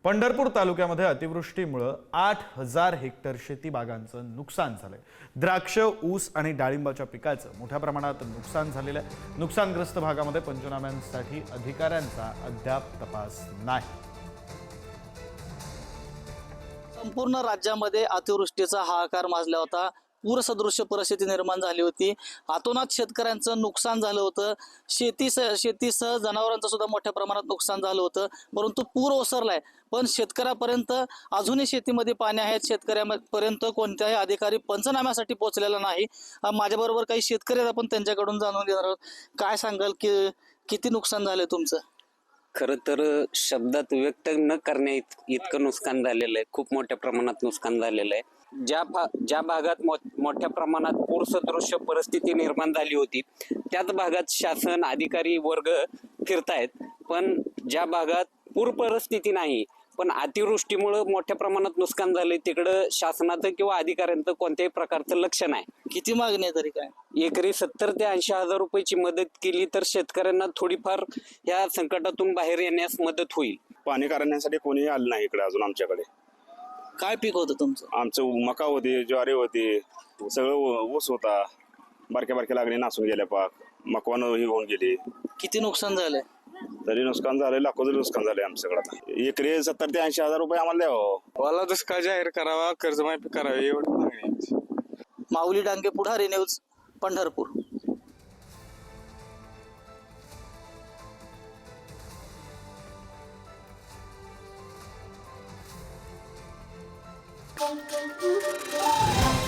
पंढरपूर तालुक्यामध्ये अतिवृष्टीमुळे 8,000 हेक्टर शेती बागांचं नुकसान झालंय। द्राक्ष, ऊस आणि डाळिंबाच्या पिकाचं मोठ्या प्रमाणात नुकसान झालेलं आहे। नुकसानग्रस्त भागामध्ये पंचनाम्यांसाठी अधिकाऱ्यांचा अद्याप तपास नाही। संपूर्ण राज्यामध्ये अतिवृष्टीचा हाहाकार माजला होता। पूरसदृश्य परिस्थिती निर्माण झाली होती। अतोनात शेतकऱ्यांचं नुकसान झालं होतं। शेतीसह जनावरांचं सुद्धा मोठ्या प्रमाणात नुकसान झालं होतं। परंतु पूर ओसरलाय, पण शेतकऱ्यापर्यंत अजूनही शेतीमध्ये पाणी आहेत। शेतकऱ्यापर्यंत कोणत्याही अधिकारी पंचनाम्यासाठी पोहोचलेला नाही। माझ्याबरोबर काही शेतकरी आहेत, आपण त्यांच्याकडून जाणून घेणार आहोत। काय सांगाल की किती नुकसान झालंय तुमचं? खरं तर शब्दात व्यक्त न करण्या इतकं नुकसान झालेलं आहे। खूप मोठ्या प्रमाणात नुकसान झालेलं आहे। ज्या भागात मोठ्या प्रमाणात पूरसदृश्य परिस्थिती निर्माण झाली होती, त्याच भागात शासन अधिकारी वर्ग फिरतायत। पण ज्या भागात पूर परिस्थिती नाही पण अतिवृष्टीमुळे मोठ्या प्रमाणात नुकसान झाले, तिकडं शासनाचं किंवा अधिकाऱ्यांचं कोणत्याही प्रकारचं लक्ष नाही। किती मागणी आहे तरी काय? एकरी 70 ते 80 हजार रुपयाची मदत केली तर शेतकऱ्यांना थोडीफार या संकटातून बाहेर येण्यास मदत होईल। पाणी करण्यासाठी कोणी आलं नाही इकडे अजून आमच्याकडे। काय पीक होतं तुमचं? आमचं मका होती, ज्वारी होती, सगळं ऊस होता। बारक्या बारक्या लागणी नासून गेल्या, पाक मकवानं ही होऊन गेली। किती नुकसान झालंय? तरी नुकसान झालंय, लाखोचं नुकसान झालंय आमच्याकडे। आता एकरी 70 ते 80 हजार रुपये आम्हाला द्यावं। मला दुष्काळ जाहीर करावा, कर्जमाफी करावी एवढी मागणी आहे। माऊली डांगे, पुढारी न्यूज, पंढरपूर। Thank you.